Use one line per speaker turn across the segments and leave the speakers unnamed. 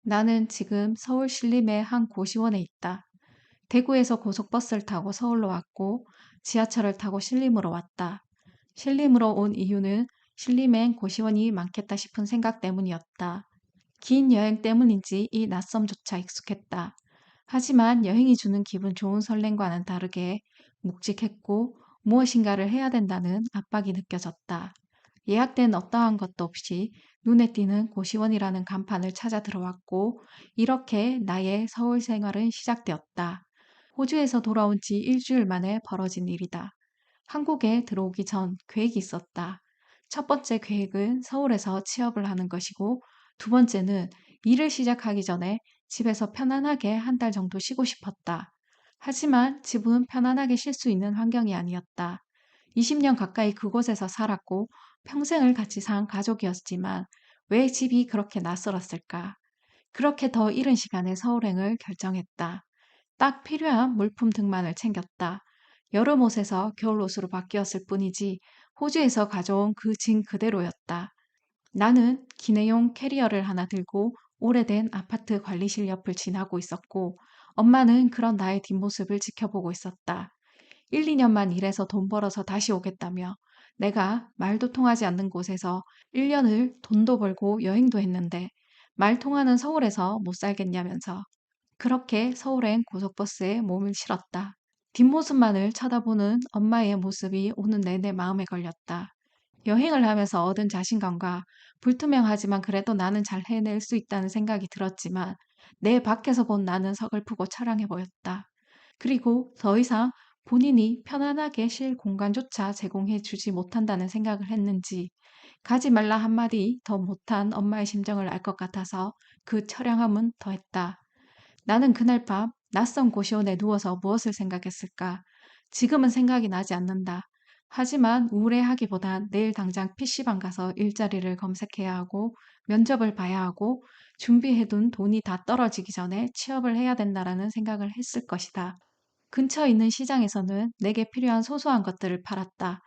나는 지금 서울 신림의 한 고시원에 있다. 대구에서 고속버스를 타고 서울로 왔고 지하철을 타고 신림으로 왔다. 신림으로 온 이유는 신림엔 고시원이 많겠다 싶은 생각 때문이었다. 긴 여행 때문인지 이 낯섦조차 익숙했다. 하지만 여행이 주는 기분 좋은 설렘과는 다르게 묵직했고 무엇인가를 해야 된다는 압박이 느껴졌다. 예약된 어떠한 것도 없이 눈에 띄는 고시원이라는 간판을 찾아 들어왔고 이렇게 나의 서울 생활은 시작되었다. 호주에서 돌아온 지 일주일 만에 벌어진 일이다. 한국에 들어오기 전 계획이 있었다. 첫 번째 계획은 서울에서 취업을 하는 것이고 두 번째는 일을 시작하기 전에 집에서 편안하게 한 달 정도 쉬고 싶었다. 하지만 집은 편안하게 쉴 수 있는 환경이 아니었다. 20년 가까이 그곳에서 살았고 평생을 같이 산 가족이었지만 왜 집이 그렇게 낯설었을까? 그렇게 더 이른 시간에 서울행을 결정했다. 딱 필요한 물품 등만을 챙겼다. 여름 옷에서 겨울 옷으로 바뀌었을 뿐이지 호주에서 가져온 그 짐 그대로였다. 나는 기내용 캐리어를 하나 들고 오래된 아파트 관리실 옆을 지나고 있었고 엄마는 그런 나의 뒷모습을 지켜보고 있었다. 1, 2년만 일해서 돈 벌어서 다시 오겠다며 내가 말도 통하지 않는 곳에서 1년을 돈도 벌고 여행도 했는데 말 통하는 서울에서 못 살겠냐면서 그렇게 서울엔 고속버스에 몸을 실었다. 뒷모습만을 쳐다보는 엄마의 모습이 오는 내내 마음에 걸렸다. 여행을 하면서 얻은 자신감과 불투명하지만 그래도 나는 잘 해낼 수 있다는 생각이 들었지만 내 밖에서 본 나는 서글프고 처량해 보였다. 그리고 더 이상 본인이 편안하게 쉴 공간조차 제공해 주지 못한다는 생각을 했는지 가지 말라 한마디 더 못한 엄마의 심정을 알 것 같아서 그 처량함은 더했다. 나는 그날 밤 낯선 고시원에 누워서 무엇을 생각했을까? 지금은 생각이 나지 않는다. 하지만 우울해하기보단 내일 당장 PC방 가서 일자리를 검색해야 하고 면접을 봐야 하고 준비해둔 돈이 다 떨어지기 전에 취업을 해야 된다라는 생각을 했을 것이다. 근처에 있는 시장에서는 내게 필요한 소소한 것들을 팔았다.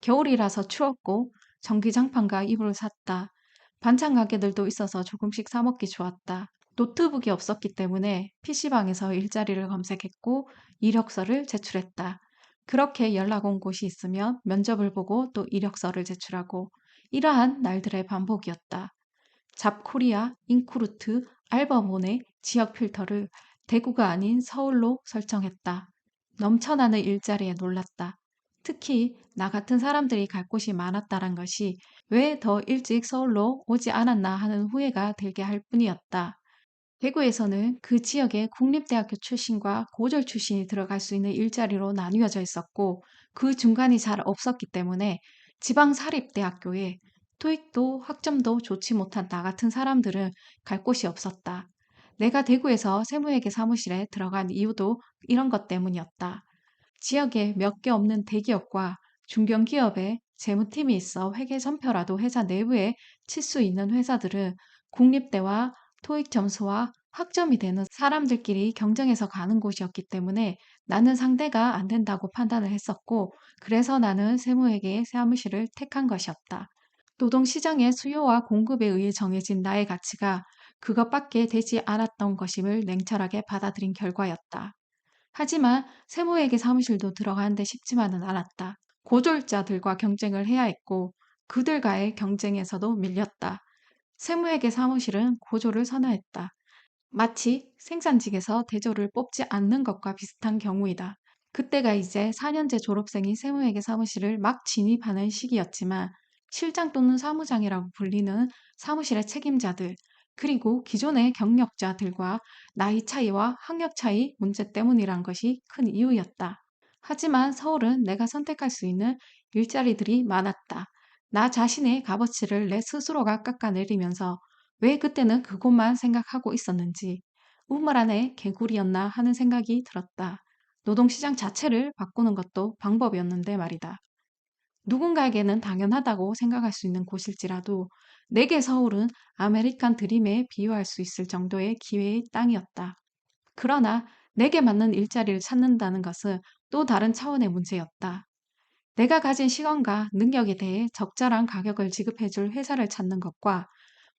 겨울이라서 추웠고 전기장판과 이불을 샀다. 반찬 가게들도 있어서 조금씩 사 먹기 좋았다. 노트북이 없었기 때문에 PC방에서 일자리를 검색했고 이력서를 제출했다. 그렇게 연락 온 곳이 있으면 면접을 보고 또 이력서를 제출하고 이러한 날들의 반복이었다. 잡코리아, 인크루트, 알바몬의 지역 필터를 대구가 아닌 서울로 설정했다. 넘쳐나는 일자리에 놀랐다. 특히 나 같은 사람들이 갈 곳이 많았다란 것이 왜 더 일찍 서울로 오지 않았나 하는 후회가 들게 할 뿐이었다. 대구에서는 그 지역의 국립대학교 출신과 고졸 출신이 들어갈 수 있는 일자리로 나뉘어져 있었고 그 중간이 잘 없었기 때문에 지방 사립대학교에 토익도 학점도 좋지 못한 나 같은 사람들은 갈 곳이 없었다. 내가 대구에서 세무회계 사무실에 들어간 이유도 이런 것 때문이었다. 지역에 몇 개 없는 대기업과 중견기업에 재무팀이 있어 회계 전표라도 회사 내부에 칠 수 있는 회사들은 국립대와 토익 점수와 학점이 되는 사람들끼리 경쟁해서 가는 곳이었기 때문에 나는 상대가 안 된다고 판단을 했었고, 그래서 나는 세무회계의 사무실을 택한 것이었다. 노동시장의 수요와 공급에 의해 정해진 나의 가치가 그것밖에 되지 않았던 것임을 냉철하게 받아들인 결과였다. 하지만 세무회계 사무실도 들어가는데 쉽지만은 않았다. 고졸자들과 경쟁을 해야 했고 그들과의 경쟁에서도 밀렸다. 세무회계 사무실은 고졸을 선호했다. 마치 생산직에서 대졸을 뽑지 않는 것과 비슷한 경우이다. 그때가 이제 4년제 졸업생이 세무회계 사무실을 막 진입하는 시기였지만 실장 또는 사무장이라고 불리는 사무실의 책임자들, 그리고 기존의 경력자들과 나이 차이와 학력 차이 문제 때문이란 것이 큰 이유였다. 하지만 서울은 내가 선택할 수 있는 일자리들이 많았다. 나 자신의 값어치를 내 스스로가 깎아내리면서 왜 그때는 그것만 생각하고 있었는지, 우물 안에 개구리였나 하는 생각이 들었다. 노동시장 자체를 바꾸는 것도 방법이었는데 말이다. 누군가에게는 당연하다고 생각할 수 있는 곳일지라도 내게 서울은 아메리칸 드림에 비유할 수 있을 정도의 기회의 땅이었다. 그러나 내게 맞는 일자리를 찾는다는 것은 또 다른 차원의 문제였다. 내가 가진 시간과 능력에 대해 적절한 가격을 지급해줄 회사를 찾는 것과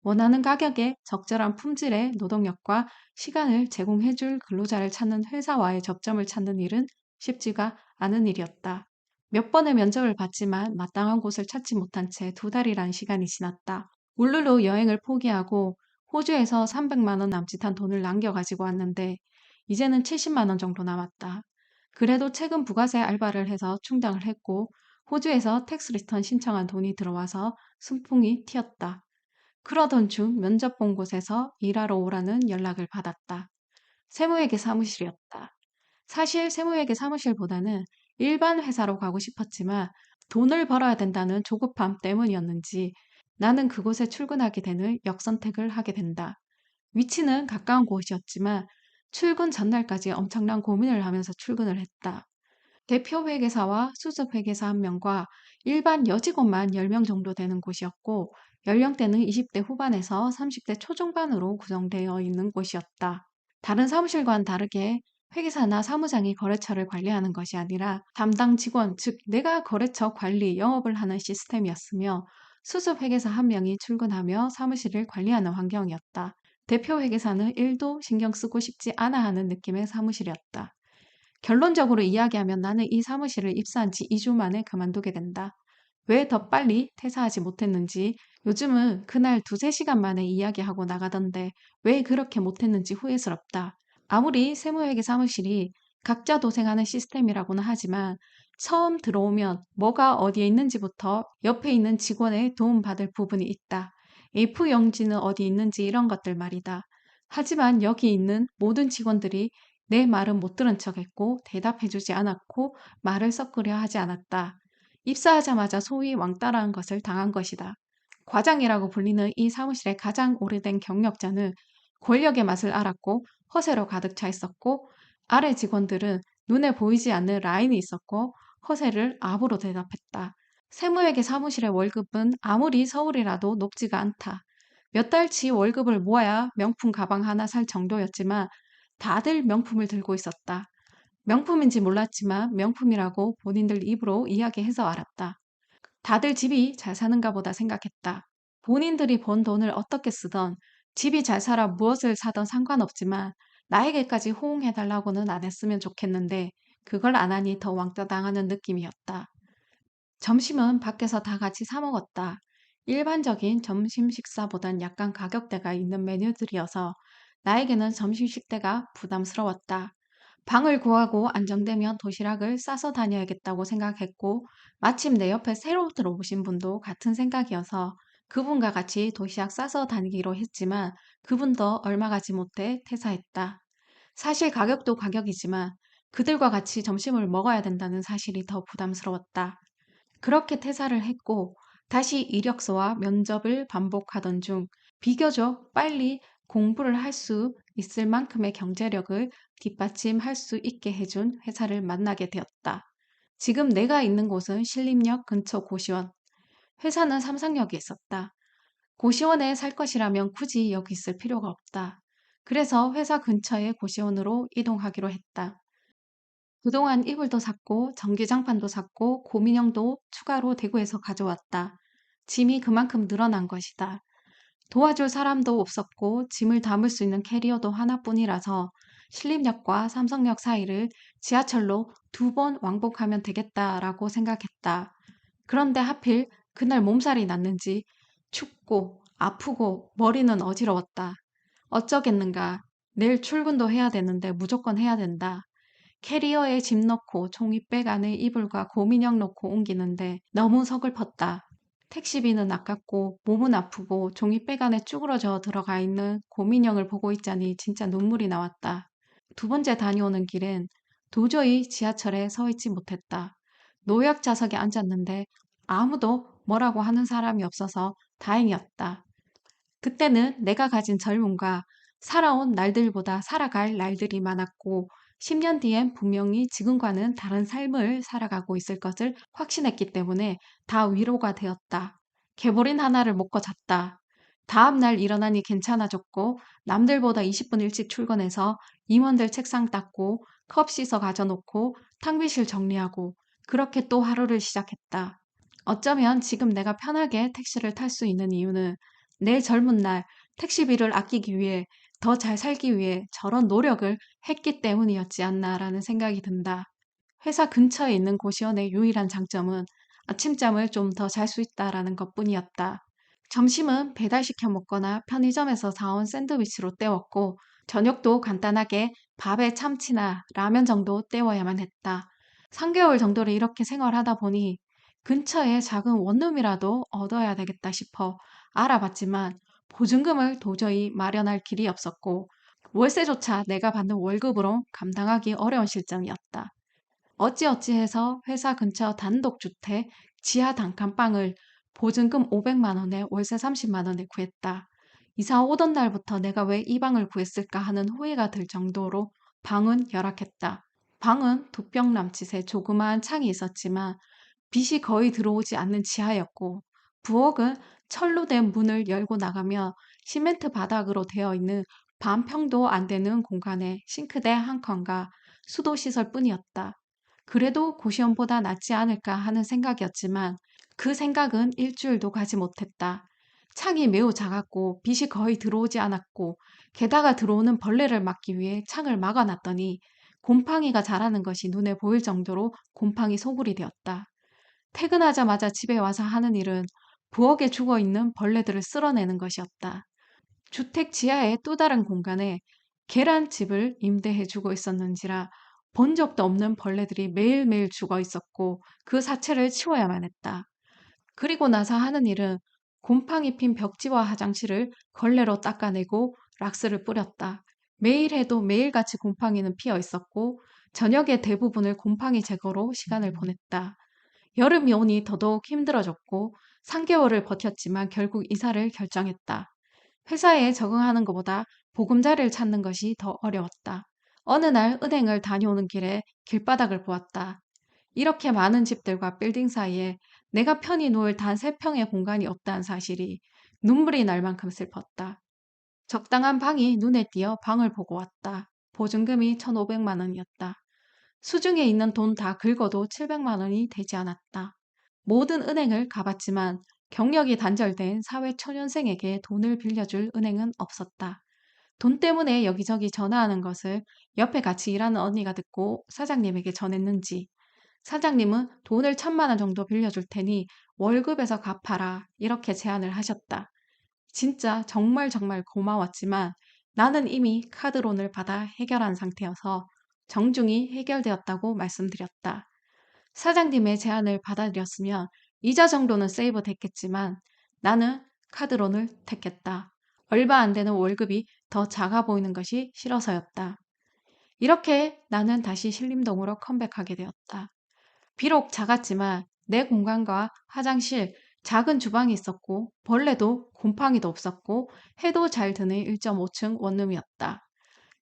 원하는 가격에 적절한 품질의 노동력과 시간을 제공해줄 근로자를 찾는 회사와의 접점을 찾는 일은 쉽지가 않은 일이었다. 몇 번의 면접을 봤지만 마땅한 곳을 찾지 못한 채 2달이란 시간이 지났다. 울루루 여행을 포기하고 호주에서 300만 원 남짓한 돈을 남겨가지고 왔는데 이제는 70만 원 정도 남았다. 그래도 최근 부가세 알바를 해서 충당을 했고 호주에서 텍스 리턴 신청한 돈이 들어와서 순풍이 튀었다. 그러던 중 면접 본 곳에서 일하러 오라는 연락을 받았다. 세무회계 사무실이었다. 사실 세무회계 사무실보다는 일반 회사로 가고 싶었지만 돈을 벌어야 된다는 조급함 때문이었는지 나는 그곳에 출근하게 되는 역선택을 하게 된다. 위치는 가까운 곳이었지만 출근 전날까지 엄청난 고민을 하면서 출근을 했다. 대표 회계사와 수습 회계사 1명과 일반 여직원만 10명 정도 되는 곳이었고 연령대는 20대 후반에서 30대 초중반으로 구성되어 있는 곳이었다. 다른 사무실과는 다르게 회계사나 사무장이 거래처를 관리하는 것이 아니라 담당 직원, 즉 내가 거래처 관리, 영업을 하는 시스템이었으며 수습 회계사 1명이 출근하며 사무실을 관리하는 환경이었다. 대표 회계사는 일도 신경 쓰고 싶지 않아 하는 느낌의 사무실이었다. 결론적으로 이야기하면 나는 이 사무실을 입사한 지 2주 만에 그만두게 된다. 왜 더 빨리 퇴사하지 못했는지 요즘은 그날 2~3시간 만에 이야기하고 나가던데 왜 그렇게 못했는지 후회스럽다. 아무리 세무회계 사무실이 각자 도생하는 시스템이라고는 하지만 처음 들어오면 뭐가 어디에 있는지부터 옆에 있는 직원의 도움받을 부분이 있다. F용지는 어디 있는지 이런 것들 말이다. 하지만 여기 있는 모든 직원들이 내 말은 못 들은 척했고 대답해주지 않았고 말을 섞으려 하지 않았다. 입사하자마자 소위 왕따라는 것을 당한 것이다. 과장이라고 불리는 이 사무실의 가장 오래된 경력자는 권력의 맛을 알았고 허세로 가득 차 있었고 아래 직원들은 눈에 보이지 않는 라인이 있었고 허세를 압으로 대답했다. 세무회계 사무실의 월급은 아무리 서울이라도 높지가 않다. 몇 달치 월급을 모아야 명품 가방 하나 살 정도였지만 다들 명품을 들고 있었다. 명품인지 몰랐지만 명품이라고 본인들 입으로 이야기해서 알았다. 다들 집이 잘 사는가 보다 생각했다. 본인들이 번 돈을 어떻게 쓰던 집이 잘 살아 무엇을 사던 상관없지만 나에게까지 호응해달라고는 안 했으면 좋겠는데 그걸 안 하니 더 왕따 당하는 느낌이었다. 점심은 밖에서 다 같이 사 먹었다. 일반적인 점심 식사보단 약간 가격대가 있는 메뉴들이어서 나에게는 점심 식대가 부담스러웠다. 방을 구하고 안정되면 도시락을 싸서 다녀야겠다고 생각했고 마침 내 옆에 새로 들어오신 분도 같은 생각이어서 그분과 같이 도시락 싸서 다니기로 했지만 그분도 얼마 가지 못해 퇴사했다. 사실 가격도 가격이지만 그들과 같이 점심을 먹어야 된다는 사실이 더 부담스러웠다. 그렇게 퇴사를 했고 다시 이력서와 면접을 반복하던 중 비교적 빨리 공부를 할 수 있을 만큼의 경제력을 뒷받침할 수 있게 해준 회사를 만나게 되었다. 지금 내가 있는 곳은 신림역 근처 고시원. 회사는 삼성역에 있었다. 고시원에 살 것이라면 굳이 여기 있을 필요가 없다. 그래서 회사 근처의 고시원으로 이동하기로 했다. 그동안 이불도 샀고 전기장판도 샀고 고민형도 추가로 대구에서 가져왔다. 짐이 그만큼 늘어난 것이다. 도와줄 사람도 없었고 짐을 담을 수 있는 캐리어도 하나뿐이라서 신림역과 삼성역 사이를 지하철로 2번 왕복하면 되겠다라고 생각했다. 그런데 하필 그날 몸살이 났는지 춥고 아프고 머리는 어지러웠다. 어쩌겠는가. 내일 출근도 해야 되는데 무조건 해야 된다. 캐리어에 짐 넣고 종이백 안에 이불과 고민형 넣고 옮기는데 너무 서글펐다. 택시비는 아깝고 몸은 아프고 종이백 안에 쭈그러져 들어가 있는 고민형을 보고 있자니 진짜 눈물이 나왔다. 2번째 다녀오는 길엔 도저히 지하철에 서 있지 못했다. 노약 좌석에 앉았는데 아무도 뭐라고 하는 사람이 없어서 다행이었다. 그때는 내가 가진 젊음과 살아온 날들보다 살아갈 날들이 많았고 10년 뒤엔 분명히 지금과는 다른 삶을 살아가고 있을 것을 확신했기 때문에 다 위로가 되었다. 개보린 하나를 먹고 잤다. 다음 날 일어나니 괜찮아졌고 남들보다 20분 일찍 출근해서 임원들 책상 닦고 컵 씻어 가져놓고 탕비실 정리하고 그렇게 또 하루를 시작했다. 어쩌면 지금 내가 편하게 택시를 탈 수 있는 이유는 내 젊은 날 택시비를 아끼기 위해 더 잘 살기 위해 저런 노력을 했기 때문이었지 않나라는 생각이 든다. 회사 근처에 있는 고시원의 유일한 장점은 아침잠을 좀 더 잘 수 있다라는 것뿐이었다. 점심은 배달시켜 먹거나 편의점에서 사온 샌드위치로 때웠고, 저녁도 간단하게 밥에 참치나 라면 정도 때워야만 했다. 3개월 정도를 이렇게 생활하다 보니 근처에 작은 원룸이라도 얻어야 되겠다 싶어 알아봤지만 보증금을 도저히 마련할 길이 없었고, 월세조차 내가 받는 월급으로 감당하기 어려운 실정이었다. 어찌어찌해서 회사 근처 단독주택 지하 단칸방을 보증금 500만 원에 월세 30만 원에 구했다. 이사 오던 날부터 내가 왜 이 방을 구했을까 하는 후회가 들 정도로 방은 열악했다. 방은 두 뼘 남짓의 조그마한 창이 있었지만 빛이 거의 들어오지 않는 지하였고, 부엌은 철로 된 문을 열고 나가며 시멘트 바닥으로 되어 있는 반평도 안 되는 공간에 싱크대 한 칸과 수도 시설 뿐이었다. 그래도 고시원보다 낫지 않을까 하는 생각이었지만 그 생각은 일주일도 가지 못했다. 창이 매우 작았고 빛이 거의 들어오지 않았고, 게다가 들어오는 벌레를 막기 위해 창을 막아놨더니 곰팡이가 자라는 것이 눈에 보일 정도로 곰팡이 소굴이 되었다. 퇴근하자마자 집에 와서 하는 일은 부엌에 죽어있는 벌레들을 쓸어내는 것이었다. 주택 지하의 또 다른 공간에 계란집을 임대해주고 있었는지라 본 적도 없는 벌레들이 매일매일 죽어 있었고 그 사체를 치워야만 했다. 그리고 나서 하는 일은 곰팡이 핀 벽지와 화장실을 걸레로 닦아내고 락스를 뿌렸다. 매일 해도 매일같이 곰팡이는 피어 있었고 저녁의 대부분을 곰팡이 제거로 시간을 보냈다. 여름이 오니 더더욱 힘들어졌고 3개월을 버텼지만 결국 이사를 결정했다. 회사에 적응하는 것보다 보금자리를 찾는 것이 더 어려웠다. 어느 날 은행을 다녀오는 길에 길바닥을 보았다. 이렇게 많은 집들과 빌딩 사이에 내가 편히 누울 단 3평의 공간이 없다는 사실이 눈물이 날 만큼 슬펐다. 적당한 방이 눈에 띄어 방을 보고 왔다. 보증금이 1,500만 원이었다. 수중에 있는 돈 다 긁어도 700만 원이 되지 않았다. 모든 은행을 가봤지만 경력이 단절된 사회초년생에게 돈을 빌려줄 은행은 없었다. 돈 때문에 여기저기 전화하는 것을 옆에 같이 일하는 언니가 듣고 사장님에게 전했는지, 사장님은 돈을 1,000만 원 정도 빌려줄 테니 월급에서 갚아라 이렇게 제안을 하셨다. 진짜 정말 정말 고마웠지만 나는 이미 카드론을 받아 해결한 상태여서 정중히 해결되었다고 말씀드렸다. 사장님의 제안을 받아들였으면 이자 정도는 세이브 됐겠지만 나는 카드론을 택했다. 얼마 안 되는 월급이 더 작아 보이는 것이 싫어서였다. 이렇게 나는 다시 신림동으로 컴백하게 되었다. 비록 작았지만 내 공간과 화장실, 작은 주방이 있었고 벌레도 곰팡이도 없었고 해도 잘 드는 1.5층 원룸이었다.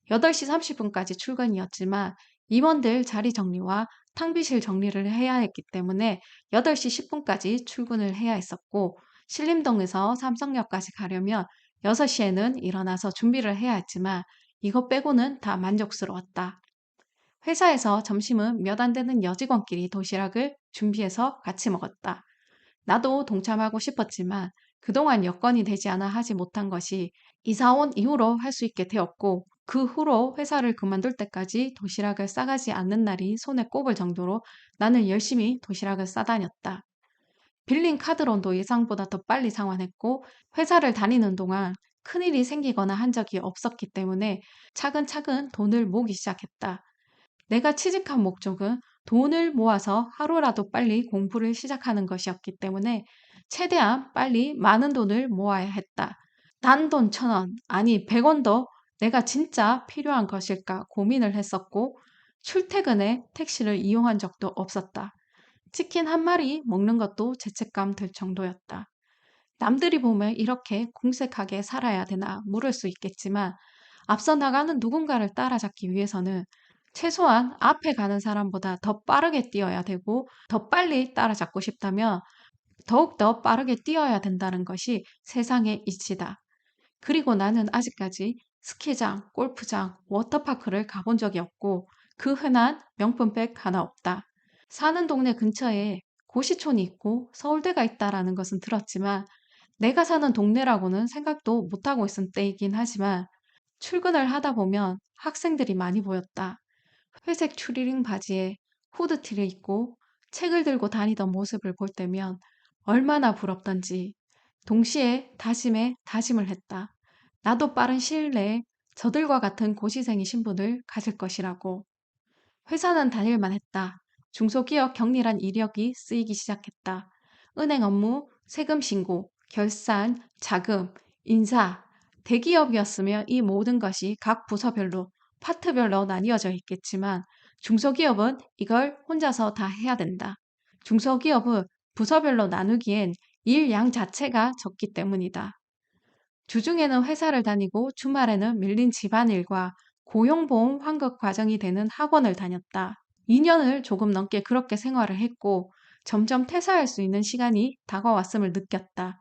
8시 30분까지 출근이었지만 임원들 자리 정리와 탕비실 정리를 해야 했기 때문에 8시 10분까지 출근을 해야 했었고, 신림동에서 삼성역까지 가려면 6시에는 일어나서 준비를 해야 했지만 이것 빼고는 다 만족스러웠다. 회사에서 점심은 몇 안 되는 여직원끼리 도시락을 준비해서 같이 먹었다. 나도 동참하고 싶었지만 그동안 여건이 되지 않아 하지 못한 것이 이사 온 이후로 할 수 있게 되었고, 그 후로 회사를 그만둘 때까지 도시락을 싸가지 않는 날이 손에 꼽을 정도로 나는 열심히 도시락을 싸다녔다. 빌린 카드론도 예상보다 더 빨리 상환했고, 회사를 다니는 동안 큰일이 생기거나 한 적이 없었기 때문에 차근차근 돈을 모으기 시작했다. 내가 취직한 목적은 돈을 모아서 하루라도 빨리 공부를 시작하는 것이었기 때문에 최대한 빨리 많은 돈을 모아야 했다. 단돈 1,000원, 아니 100원도 내가 진짜 필요한 것일까 고민을 했었고, 출퇴근에 택시를 이용한 적도 없었다. 치킨 한 마리 먹는 것도 죄책감 들 정도였다. 남들이 보면 이렇게 궁색하게 살아야 되나 물을 수 있겠지만 앞서 나가는 누군가를 따라잡기 위해서는 최소한 앞에 가는 사람보다 더 빠르게 뛰어야 되고, 더 빨리 따라잡고 싶다면 더욱더 빠르게 뛰어야 된다는 것이 세상의 이치다. 그리고 나는 아직까지 스키장, 골프장, 워터파크를 가본 적이 없고 그 흔한 명품백 하나 없다. 사는 동네 근처에 고시촌이 있고 서울대가 있다라는 것은 들었지만 내가 사는 동네라고는 생각도 못하고 있은 때이긴 하지만 출근을 하다 보면 학생들이 많이 보였다. 회색 추리닝 바지에 후드티를 입고 책을 들고 다니던 모습을 볼 때면 얼마나 부럽던지 동시에 다짐에 다짐을 했다. 나도 빠른 시일 내에 저들과 같은 고시생의 신분을 가질 것이라고. 회사는 다닐만 했다. 중소기업 격리란 이력이 쓰이기 시작했다. 은행 업무, 세금 신고, 결산, 자금, 인사. 대기업이었으면 이 모든 것이 각 부서별로, 파트별로 나뉘어져 있겠지만 중소기업은 이걸 혼자서 다 해야 된다. 중소기업은 부서별로 나누기엔 일 양 자체가 적기 때문이다. 주중에는 회사를 다니고 주말에는 밀린 집안일과 고용보험 환급 과정이 되는 학원을 다녔다. 2년을 조금 넘게 그렇게 생활을 했고 점점 퇴사할 수 있는 시간이 다가왔음을 느꼈다.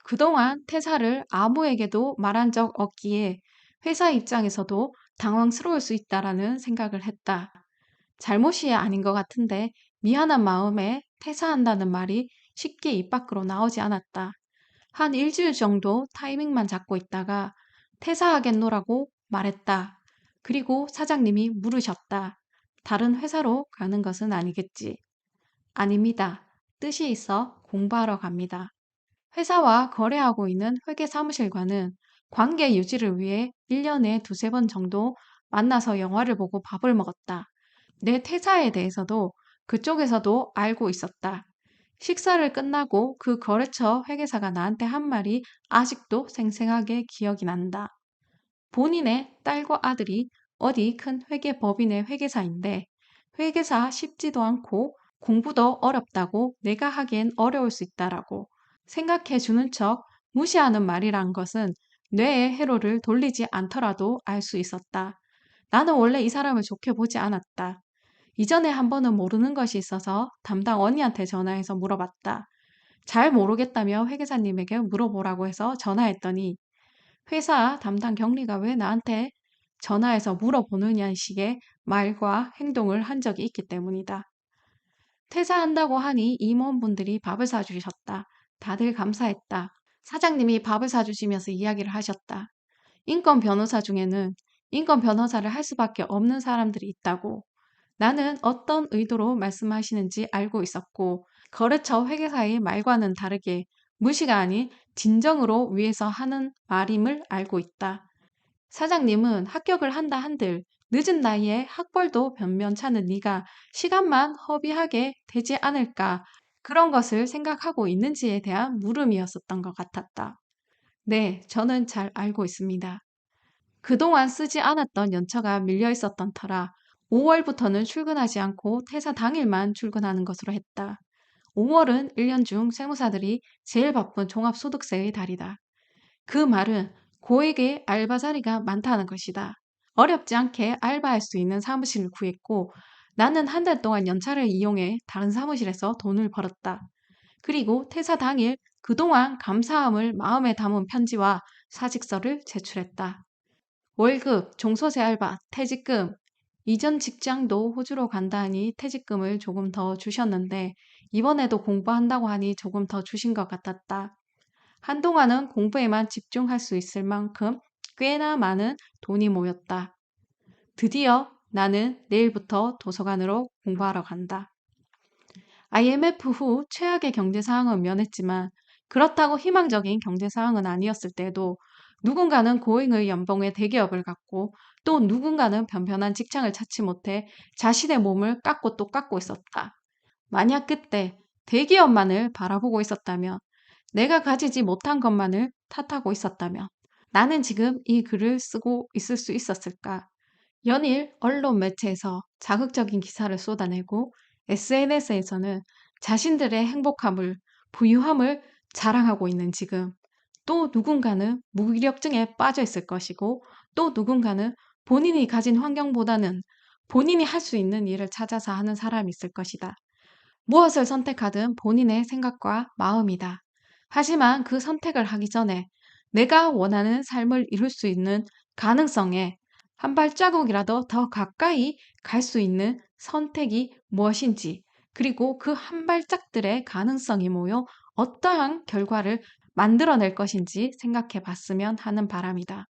그동안 퇴사를 아무에게도 말한 적 없기에 회사 입장에서도 당황스러울 수 있다라는 생각을 했다. 잘못이 아닌 것 같은데 미안한 마음에 퇴사한다는 말이 쉽게 입 밖으로 나오지 않았다. 한 일주일 정도 타이밍만 잡고 있다가 퇴사하겠노라고 말했다. 그리고 사장님이 물으셨다. 다른 회사로 가는 것은 아니겠지? 아닙니다. 뜻이 있어 공부하러 갑니다. 회사와 거래하고 있는 회계 사무실과는 관계 유지를 위해 1년에 두세 번 정도 만나서 영화를 보고 밥을 먹었다. 내 퇴사에 대해서도 그쪽에서도 알고 있었다. 식사를 끝나고 그 거래처 회계사가 나한테 한 말이 아직도 생생하게 기억이 난다. 본인의 딸과 아들이 어디 큰 회계법인의 회계사인데 회계사 쉽지도 않고 공부도 어렵다고 내가 하기엔 어려울 수 있다라고 생각해 주는 척 무시하는 말이란 것은 뇌에 회로를 돌리지 않더라도 알 수 있었다. 나는 원래 이 사람을 좋게 보지 않았다. 이전에 한 번은 모르는 것이 있어서 담당 언니한테 전화해서 물어봤다. 잘 모르겠다며 회계사님에게 물어보라고 해서 전화했더니 회사 담당 경리가 왜 나한테 전화해서 물어보느냐는 식의 말과 행동을 한 적이 있기 때문이다. 퇴사한다고 하니 임원분들이 밥을 사주셨다. 다들 감사했다. 사장님이 밥을 사주시면서 이야기를 하셨다. 인권 변호사 중에는 인권 변호사를 할 수밖에 없는 사람들이 있다고. 나는 어떤 의도로 말씀하시는지 알고 있었고, 거래처 회계사의 말과는 다르게 무시가 아닌 진정으로 위해서 하는 말임을 알고 있다. 사장님은 합격을 한다 한들 늦은 나이에 학벌도 변변찮은 네가 시간만 허비하게 되지 않을까 그런 것을 생각하고 있는지에 대한 물음이었었던 것 같았다. 네, 저는 잘 알고 있습니다. 그동안 쓰지 않았던 연차가 밀려 있었던 터라 5월부터는 출근하지 않고 퇴사 당일만 출근하는 것으로 했다. 5월은 1년 중 세무사들이 제일 바쁜 종합소득세의 달이다. 그 말은 고액의 알바 자리가 많다는 것이다. 어렵지 않게 알바할 수 있는 사무실을 구했고 나는 한 달 동안 연차를 이용해 다른 사무실에서 돈을 벌었다. 그리고 퇴사 당일 그동안 감사함을 마음에 담은 편지와 사직서를 제출했다. 월급, 종소세 알바, 퇴직금. 이전 직장도 호주로 간다 하니 퇴직금을 조금 더 주셨는데 이번에도 공부한다고 하니 조금 더 주신 것 같았다. 한동안은 공부에만 집중할 수 있을 만큼 꽤나 많은 돈이 모였다. 드디어 나는 내일부터 도서관으로 공부하러 간다. IMF 후 최악의 경제 상황은 면했지만 그렇다고 희망적인 경제 상황은 아니었을 때도 누군가는 고잉의 연봉의 대기업을 갖고 또 누군가는 변변한 직장을 찾지 못해 자신의 몸을 깎고 또 깎고 있었다. 만약 그때 대기업만을 바라보고 있었다면 내가 가지지 못한 것만을 탓하고 있었다면 나는 지금 이 글을 쓰고 있을 수 있었을까? 연일 언론 매체에서 자극적인 기사를 쏟아내고 SNS에서는 자신들의 행복함을, 부유함을 자랑하고 있는 지금 또 누군가는 무기력증에 빠져 있을 것이고 또 누군가는 본인이 가진 환경보다는 본인이 할 수 있는 일을 찾아서 하는 사람이 있을 것이다. 무엇을 선택하든 본인의 생각과 마음이다. 하지만 그 선택을 하기 전에 내가 원하는 삶을 이룰 수 있는 가능성에 한 발자국이라도 더 가까이 갈 수 있는 선택이 무엇인지, 그리고 그 한 발짝들의 가능성이 모여 어떠한 결과를 만들어낼 것인지 생각해 봤으면 하는 바람이다.